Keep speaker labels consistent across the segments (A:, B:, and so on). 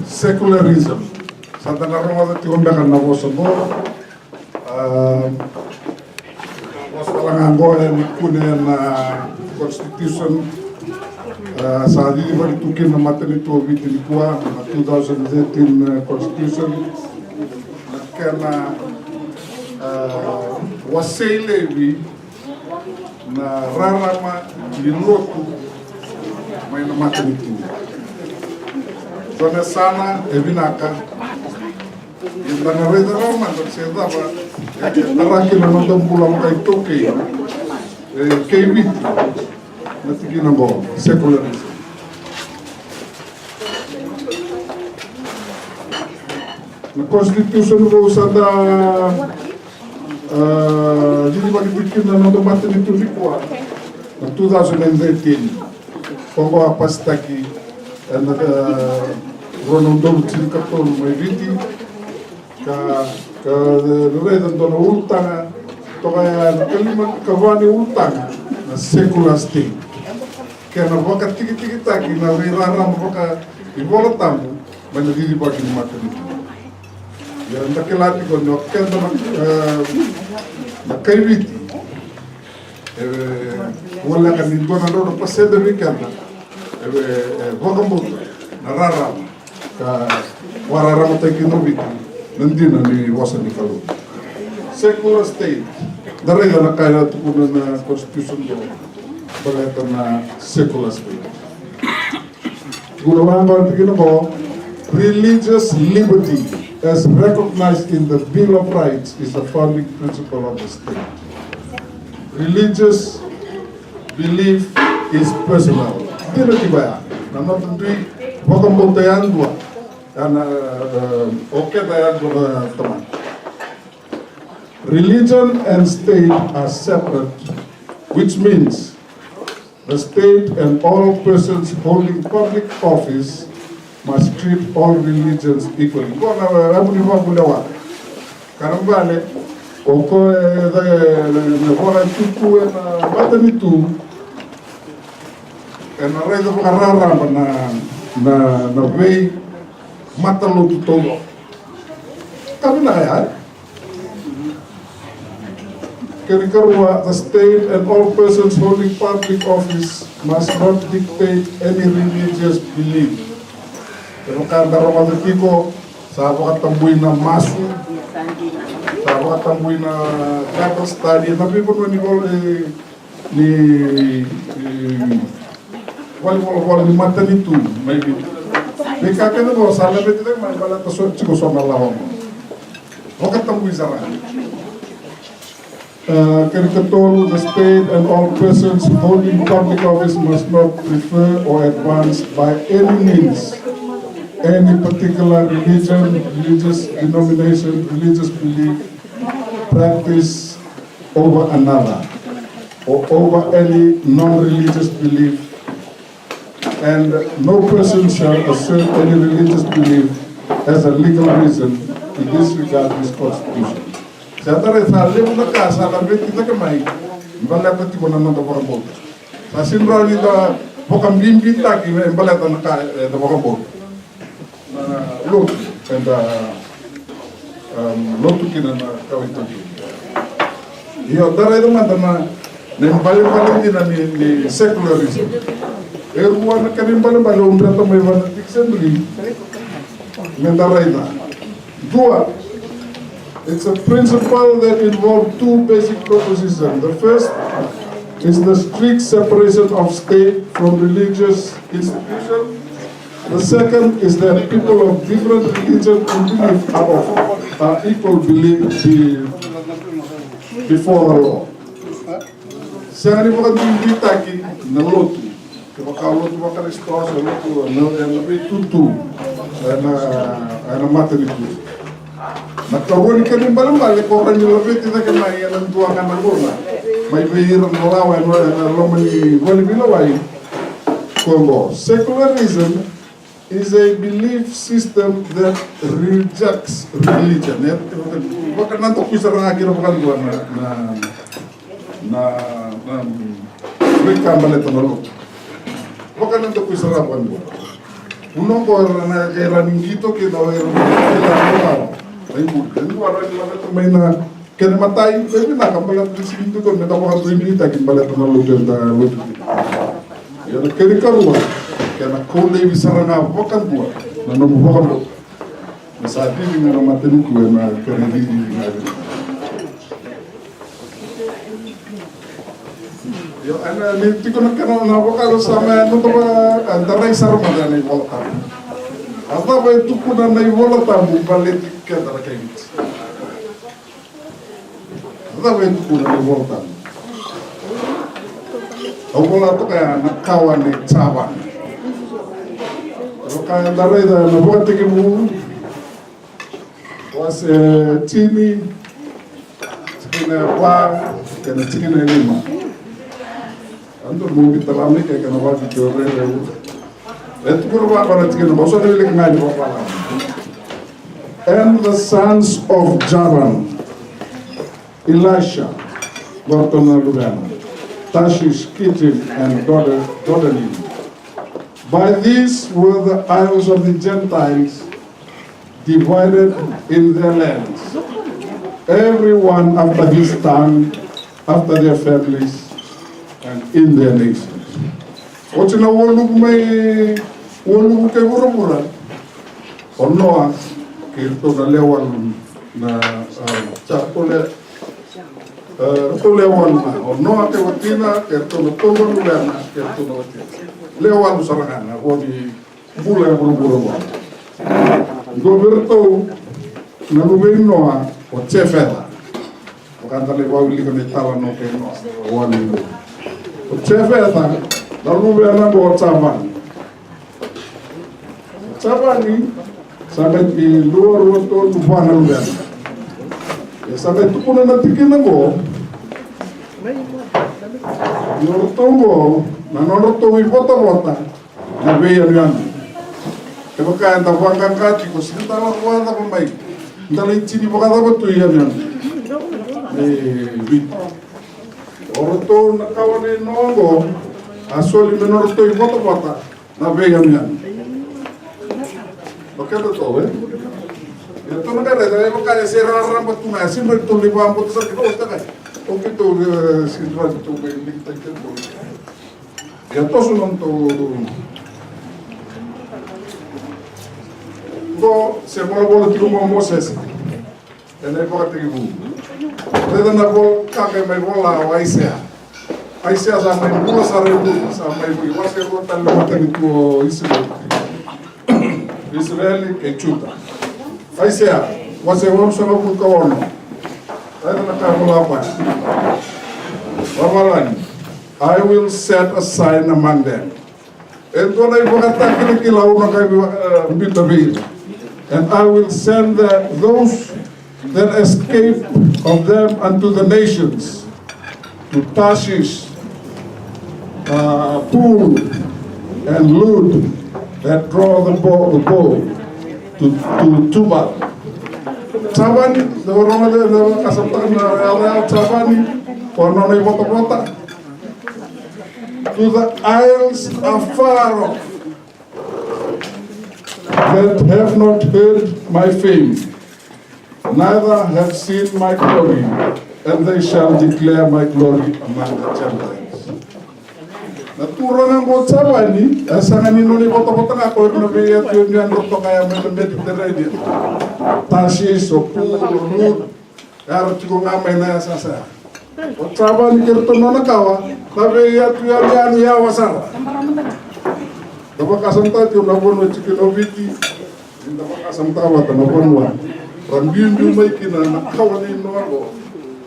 A: secularism. Santana Roma the Tiombekan Navosabo. Was Palangango and Kunen Constitution. Sa di ba tukin na maternity within kuwa 2013 Constitution. Nakana wasailevi na rarama lilotu may na maternity. Zona sana evinaka. Yung nangareda naman at siya dapat tarakin na nandang pulang kay Toke kay Wit natigin mo secularism. Na Constitution ko sa da hindi ba nitikin na nandang maternity wikuwa na 2013 kung apastaki na Ronaldo Tilkatol may viti ka redan doon ultanga to kaya kalimat kawani ultanga na secular state kaya na baka tiki-tiki taki na rirara baka ibola tamu may nagigibag ni maternity yan nakilati ko no kaya na kaibiti wala ka nito na doon paseda weekend baka mo narara ka warara mo tayo kinubiti nandina ni wasan ni Kalu. Secular state, darega na kaya tukunan na constitution do, bagay na secular state. Gunawan ba ang tignan mo, religious liberty as recognized in the Bill of Rights is the founding principle of the state. Religious belief is personal. Hindi na kibaya. Nanotundui, wakang buntayan dua. Okay, teman. Religion and state are separate, which means the state and all persons holding public office must treat all religions equally. Karena balik, oko orang tuku na batan itu, karena reda karara na way matalo todo. Kami na yan. Kerikarwa, the state and all persons holding public office must not dictate any religious belief. Pero kada Roma de Kiko, sa katambuy na masu, sa katambuy na Bible study, nabi po ni wala ni mata nito, may bito. May kakano mo, sa labit ito, may balat na chiko sa malawang mo. Huwag tambuy sa rani. Karikatol, the state and all persons holding public office must not prefer or advance by any means any particular religion, religious denomination, religious belief, practice over another, or over any non-religious belief, and no person shall assert any religious belief as a legal reason to disregard this constitution. Saya tahu saya nak kasar lebih kita kemai, balik peti mana nak orang bol. Saya simpan itu bukan bimbing lagi, balik nak orang bol. Lot, lot kita nak kawin tu. Ia darah itu mana balik ni secularism. Ruang kami balik umpah tu memang tiksan begini. Mendarah itu. Dua. It's a principle that involves two basic propositions. The first is the strict separation of state from religious institutions. The second is that people of different religion and belief are equal before the law. Saya ni bukan ditaki nalotu. Kalau tu bukan istos, nalotu, nabi tutu, na mata itu. Nagkaroon kami balik orang yung lapit na kamay ang tuwangan ng gula. May bihirang nalawan na lomani wali bilaway. Kongo. Secularism is a belief system that rejects religion. Baka nanto kuisa nga kira bukan gua na mereka balik na lo. Baka nanto kuisa rapan gua. Uno ko na kaya ningito kino era ay mo ara la may na kaya matay pero na kapalat sinto ko na ko ko hindi ta kimbalat na lugar da lugar ya na kaya karwa kaya na ko le bisara na bokan buat na no bokan masati ni na mateni ko na kaya di na yo ana minti ko na kana na bokan sama no to ba andaray sarma na ni volta ata ba tu kuna na volta mo balit ka dara kay ata ba tu kuna na volta awala to kaya nakawan ni Chaban ro kaya daray da na bote ke mo was chini china pa kana china lima ando mo bitalami kaya kana wa bichore rewu et kurwa para china mo so dele ngai mo pala and the sons of Javan, Elisha, Gortona Lugana, Tashish, Kittim, and Dodanim. By these were the isles of the Gentiles divided in their lands, everyone after his tongue, after their families, and in their nations. What's in a world may world ke burumura? Or Noah, kirto na lewan na chapole lewan na. Or Noah ke watina, kirto na tolong lana, kirto na watina. Lewan sarangan, ako di bula burumura. Goberto na lumen Noah o chefela. Wakanta le wawili ko ni tawa no ke Noah. Wani. O chefela na lumen na bo Chaban. Chabani sampai di luar waktu tuan luar. Ya sampai tu pun nanti kita go. Luar tunggu, nanti tunggu foto-foto. Nabi yang kalau kaya tahu angkat kaki, kau sebentar lah kau ada pemain. Entah licin di bawah apa tu ya yang. Orang tu nak kawan ni nonggo, asal ini menurut tu foto-foto. Nabi yang. Oke betul, ya tuh negara itu bukan sejarah rambut tunai, sih betul di bawah putus kita ustaz. Oke tuh sejarah itu begini kita boleh. Ya tuh sunon tuh, go semua boleh tiru Moses, dan ini pakai tiru. Kita nak boleh kakek main bola Aisyah sama ibu bola sama ibu, masih bola lewat itu Israeli ke chuta. Aisha, wase won sono ku ko wono. Ay na ka mo apa. Wamalan. I will set a sign among them. And when I forgot to kill and I will send those that escape of them unto the nations, to Tarshish, Pool, and Lud, that draw the bow to Tubal. Chaban, the Roma de Casablan, Chabani, or Nona Vota, to the isles afar off, that have not heard my fame, neither have seen my glory, and they shall declare my glory among the Gentiles. Natural ng Chabani, asa nga ninuli boto-boto nga ko na biyat yun yan roto kaya may Mediterranean. Tarshish o Pool o Lud, kaya ko nga may nasasa. O Chabani kirto na nakawa, na biyat yun yan yawa sara. Dapat kasamta yun nabon o chikinoviti, dapat kasamta wata nabon wa. Rambiyun yung may kina, nakawa na yun naman ko,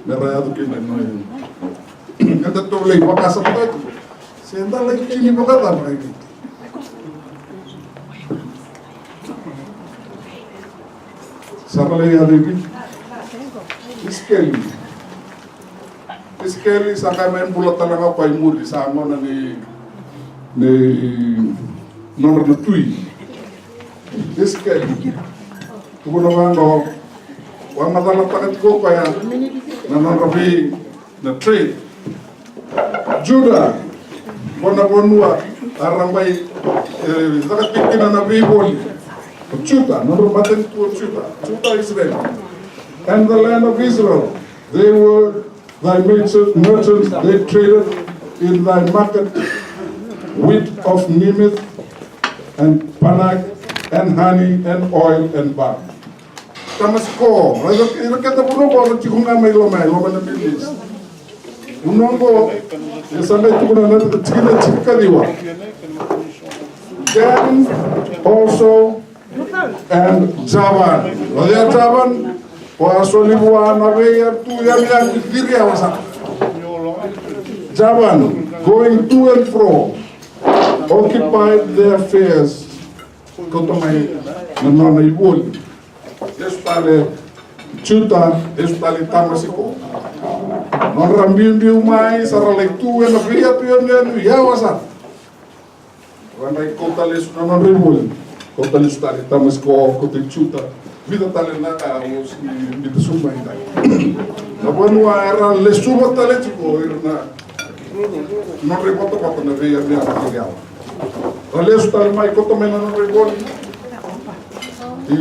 A: merayado kina yun. Kata tulay, makasamta yun. Senta lagi kini berkata lagi. Siapa lagi ada ini? Iskeli saka main bulat talaga pa imuri sa amo na ni nomor na tui. Iskeli. Tuko na wango. Wang madala pakat ko kaya na narabi na trade. Judah. Bona bonua arambay Zakatikina na Vivoli, Chuta, no Maten to Chuta, Chuta Israel. And the land of Israel, they were thy merchants, they traded in thy market wheat of Nimith and Panak and honey and oil and bark. Tamasko, rakata bunobo na chikunga mai loma na bilis. Unongo, yasanga chikuna na chikina chikadiwa. Dan also and Javan. Lalia Javan was only one away to Yamian Viria was Javan going to and fro occupied their affairs. Kotomai Nanona Ibul. Estale Chuta, estale Tamasiko. Non Rambimbi mai sarà lettura na via tu Yawasa. Ranai Kotales non Ribul. Kotales tali Tamasiko, Kotichuta. Vida tale na os vida suma ida. Na bonua era le suba tale tipo na non ripoto quando na via via material. Ralesu tale mai kotomena non ribul. E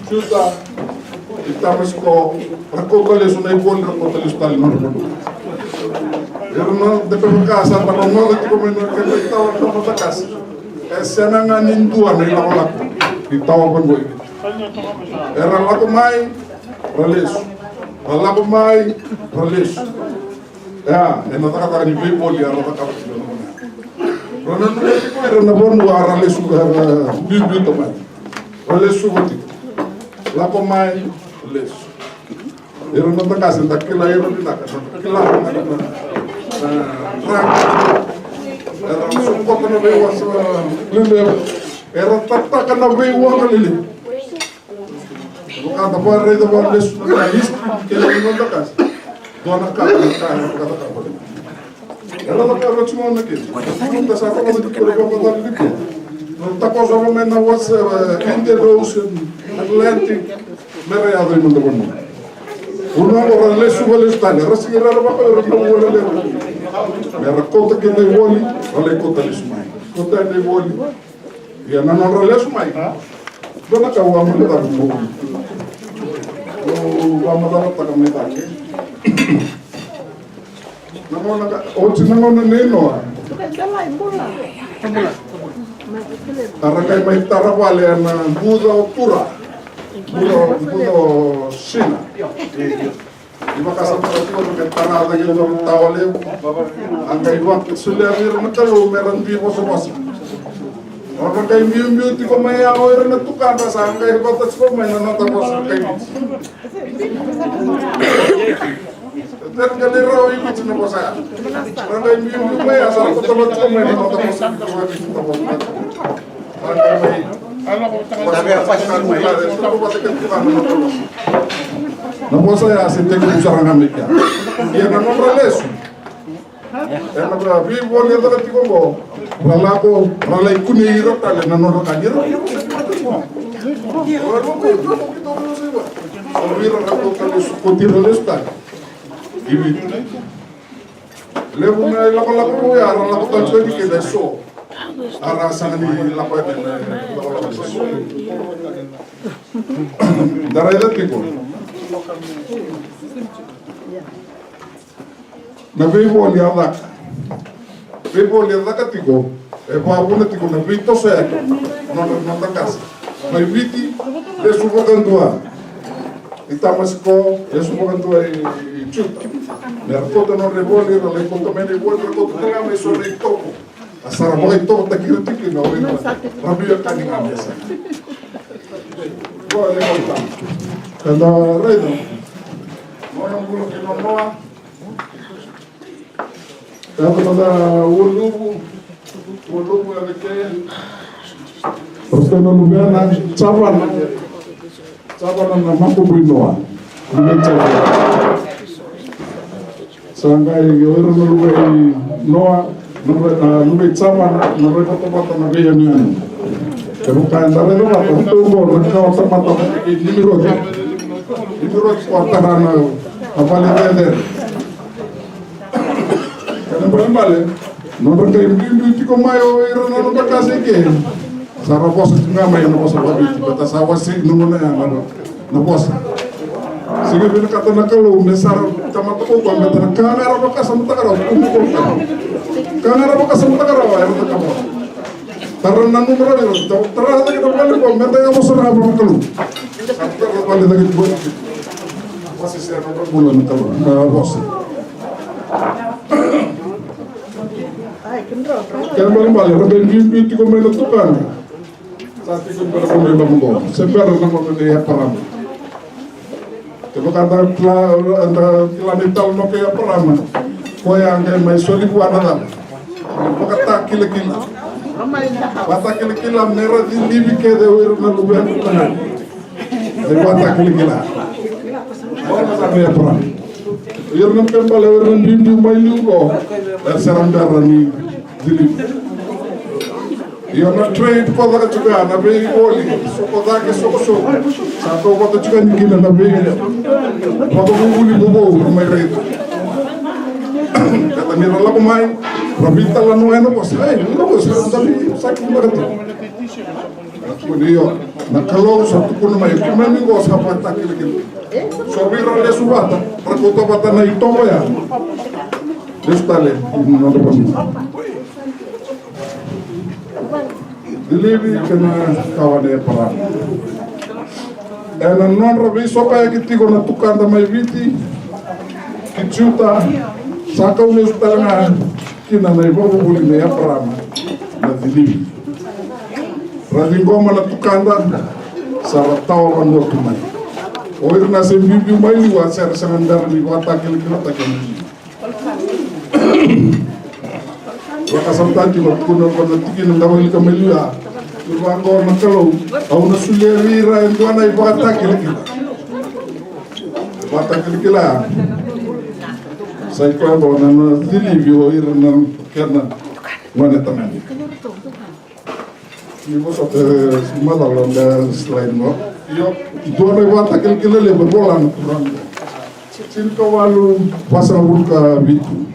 A: Chuta e Tamasiko, Rakotales na ibol Rakotales tale non ribul. Era não depois casa para não de como não que estava na casa. Essa não é nindua nem lá lá. Estava com boi. Era lá com mai, ralesu. Lá com mai, ralesu. É na casa de boi era na casa de boi. Não era na boa ralesu bibi também. Ralesu boti. Lá com mai, ralesu. Era na casa daquela era de lá, aquela era um pouco na veio era tataca na veio a lili. O cara vai rei da bola isso na lista que ele não da casa. Dona casa na casa ela não quer te mandar aqui. Não tá sacando de por aí para dar aqui. Não tá causando na vossa Indian Ocean Atlantic mereado em mundo. Uno agora lê suba listane, rasigira para o não ler. Era conta que nem voli, olha conta isso mais. Conta nem voli. E ana não relés mais. Dona cá o amor da boa. O amor da tá como está aqui. Não na hoje não nem não. Arranca mais tarabale na Buda altura. Buda China. Iba kasam terus ke tanah lagi dalam tawale, angkai waktu sudah meron meron bibo semasa. Orang kay miu ti ko may ako na tukan sa angkai batas ko may nanata ko sa kay. Tergali raw yung bitsin na ko sa. Orang kay miu may asa ko tabat ko may nanata ko sa ko. Angkai may sabi apa sih não saya sente que usar na América. E na não ralesu. É na para vivo ali da Ticongo. Para lá com para lá ikuni iro tá na não caniro. Ouvir a tocar isso continua está. E levo na lá com lá com ya lá com tanto de que deixou. A raça ni lá para darai da Ticongo. Na vivo ali a vaca tico, é para tico na vito certo, não da casa, mas viti é sufocando e Tamasiko é sufocando e chuta, mercado não rebole, não le conto me rebole, mercado não me sobre toco, a saraboi toco tá aqui tico não, rabia caninha mesa, boa le contar, quando redo, não bulo que não noa. Kepada Wulubu ada ke Persona Lugana Caban nama aku Binoa dengan Caban sangkai orang Lubai Noa Lubai Caban Lubai kata-kata nabi yang ini kebukaan dari itu apa itu mereka otak-otak ini menurut kuataran apa lagi ada. Yang berembal Nora kay mbimbiti ko mayo irana no bakase ke. Sara bos nga may no bos babiti bata sawa si nungo na yan na bos. Sige bin kata nakalo me sara tamato ko ba meta kamera ba kasam takaraw ko. Kamera ba kasam takaraw ay meta kamo. Taran nanu mara ro tara ta kita balik ko meta ya bos na ba nakalo. Tara balik ta kita bos. Bos si ana ba bulan nakalo na bos. Kaya balik ro mbimbiti ko may natukan. Saat itu berkumpulan bambu, sebenarnya nama dia peram. Coba kata telah dital no kaya peram, kau yang kayak maisoli buana dah. Maka tak kila-kila, bata kila-kila merah di libi ke dewi rumah luar tanah. Bata kila-kila, orang tak kaya peram. Irnam kembali irnam bimbi mayu ko, serang darah ni dilip. Io na trade ko daga juga na be oli so ko daga so sa to ko juga ni gina na be ko ko buli bobo may rate kata ni rola ko may rabita la no eno ko sa no ko sa sabi sa ki marati ko dio na kalo sa to ko may kimani ko sa pata kile so biro le subata para ko to pata na itombo ya destale no do Dilibi kena kawane perang. Dan non rabi sopa yang kita guna tukar damai viti, kicuta, sakau ni setelahnya kina na ibu buli ni perang na dilibi. Radingo mana tukar dan sarat tahu kan waktu mai. Oir nasi bibi mai liwa ser sengandar liwa takil takil. Wakasam tadi waktu nonton tikin ndawali kamelia. Luangor nakalo, au na suleri ra en tuana ibata kila. Bata kila. Sai ko ba na dili bio irna kerna wana tamani. Ni mo so madalo da slide mo. Yo tuana ibata kila le bola na turan. Cinta walu pasang burka bitu.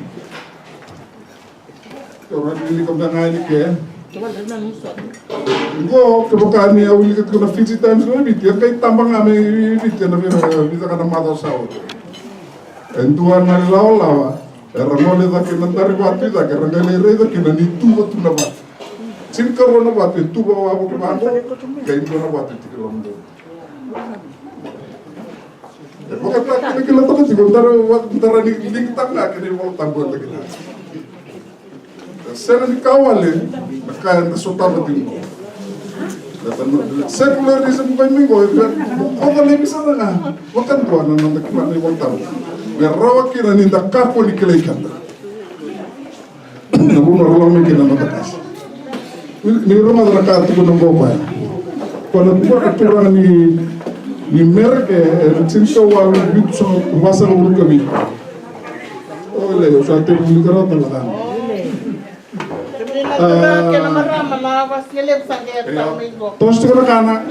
A: Orang ini kebenaran ini ke? Go kebukaan ni awil kat kuna 50 times na biti kay tambang ame biti na bisa kana mata saw. Entuan na lawa ramole da kina tari batu da kerangale re da kina ni tu na bat. Sin karo na bat tu ba wa ko ba kay tu na bat ti ko mo. Bukan tak kila ta ti ko tara ni ling tak na kini mo tambol lagi. Sena di kawale kaya nasutama din mo. Secularism by me go, kung bisa na wakan ko na nakikita ni wang tao. Berawa kina ni dakapo ni kilaykan. Nabunar lang may kinamatakas. Ni rumah nakati ko ng gopay. Kung po katurang ni Merke, sinsa wala bit sa umasang ulo kami. O ilayo, sa ating ulikarot na lang. Toast ko na kana.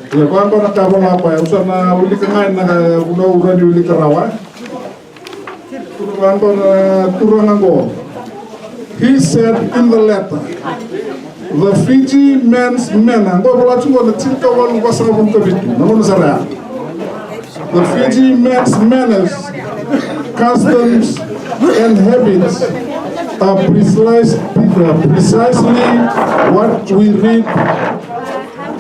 A: Ya kung nakabang apa ya, usah na uli ka ngayon na una-una di uli karawa. Kung na turang ako. He said in the letter, the Fiji men's men, the Fiji men's manners, customs, and habits are precisely what we read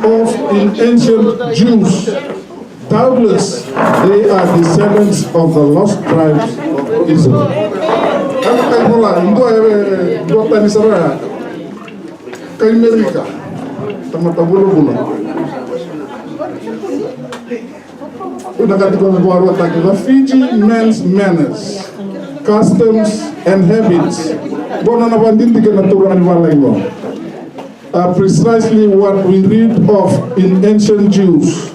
A: of in ancient Jews. Doubtless, they are descendants of the lost tribes of Israel. Kay Amerika, tamatabulo-bulo. The Fiji men's manners, customs, and habits are precisely what we read of in ancient Jews.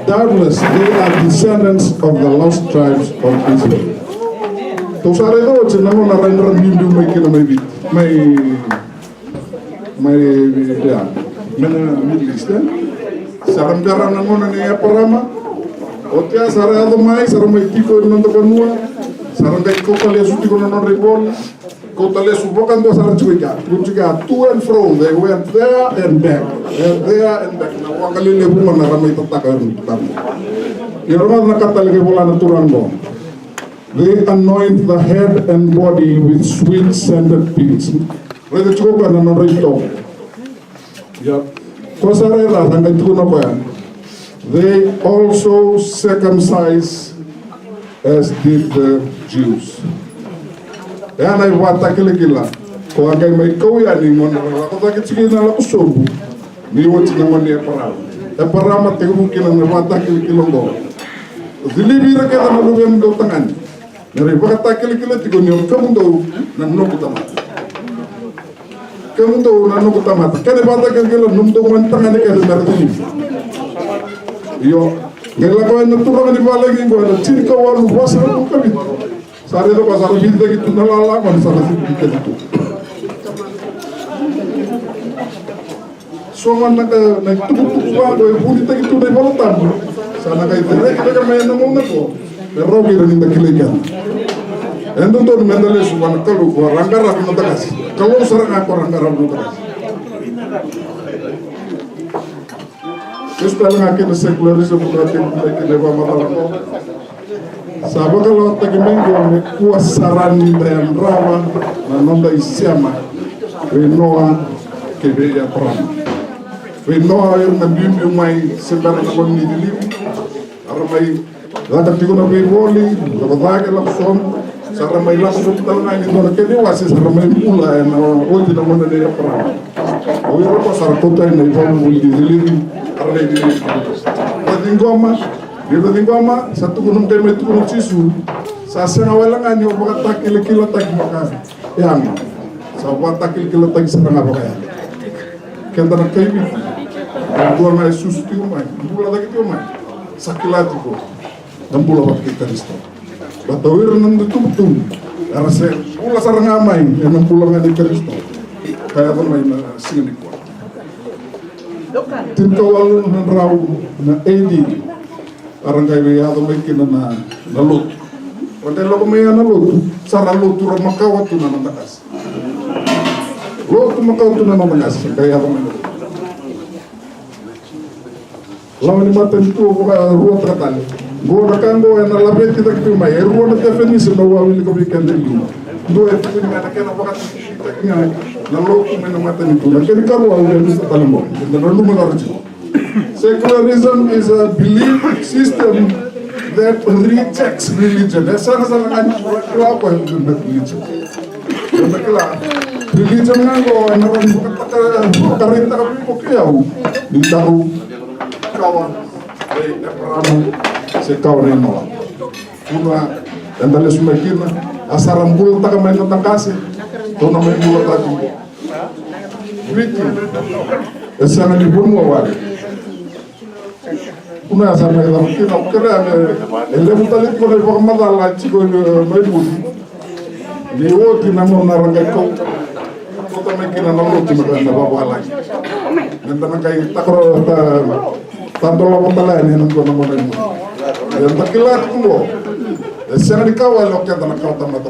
A: Doubtless, they are descendants of the lost tribes of Israel. may dia mena Middle East saram garana ngona ni aparama otia sara ado mai sara mai tiko non to kanua sara dai ko kale su tiko non rebol ko tale su bokan do sara chuika to and fro they went there and back na wakali le buma na ramai tataka tam yorma na katale ke bola na turango. They anoint the head and body with sweet scented beads. Ready to go and not they also circumcise as did the Jews. And I want to kill a ko agay may kawiyani mo na ako takit sige na ako sobu. Niwot naman niya para matibukin na wata kilong dilibira ka na lubem do tangan. Nari baka takil-kila tiko niyo kamu do nanu kutamata. Kamu do nanu kutamata. Kani bata kila num do mantangan ni kani nartini. Yo, ngela ko na turang ni balagi ko na chirka walu wasa ko kabi. Sare do pasar binte gitu nalala ko sa binte gitu. So man na tutu wa do buni ta gitu dai balotan. Sana kay tere kita may namuna ko. Pero gira ni nakiligan. Endo to mendale suban kalu ko rangara ko tagas. Kalau sarang ako rangara ko tagas. Gusto lang akin na secularism ko natin na leva matalako. Sabi kalau tagimengo ni kuwas saran dayan rawa na nonda isyama. Winoa kebeya pram. Winoa yung nabimbi may sebara na kon ni dilim. Aramay Lada tigo na biboli, labadage lakson, sarang may lakson talaga ini doon kini wasi sarang may mula na odi na muna niya para. O yun ko sarang kota na ibang muli diliri, aralay diliri. Dito satu gunung kayo may tukunong sisu, sa sengawalan nga niyo baka takil-kila tagi maka yang, sa baka takil-kila tagi sa nga baka yan. Kaya na kayo bito, ang buwan na isus tiyo may, bula tagi tiyo may, sakilati ko. Nampulo waktu Kristo. Batawir nang betul-betul. Arase pula sarang amay yang nampulo nga ni Kristo. Kaya ko may na sinik ko. Tinkawal ng raw na AD. Arang kayo yato may kinana na lot. Pwede lang may na lot. Sara lot turang makawat na ng takas. Lot makawat na ng takas. Kaya ko may lot. Lawan ni matan itu ruang tratali. Gua nakango na labet kita kitu mai. Ruang na definition na wawili ko bikande lima. Do itu ni mana kena bakat kita kena na loko mena matan itu. Na kena karu au dia bisa talambo. Na randu mengarju. Secularism is a belief system that rejects religion. Esa sana kan kila apa yang religion. Religion nango na randu karita kapi ko kiyau. Ditaru kawan perang sekawan yang kuna endale sumekina asaram bulu tak main tentang kasih to na main bulu tadi wiki esana di bulu awal kuna asar main tentang kina kira ele mutalit ko le forma dalla chico main bulu di woti na mo na rangai ko to main kina na mo timba na baba lagi nandana kay takro tanto la botala ni nang kono mo nang yang takilat ko sen di kawal lo kaya na kawta mata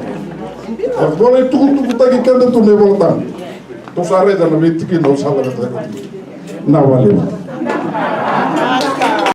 A: or boleh tu tagi kanda tu ne voltan to sare da na bitiki no sala na wale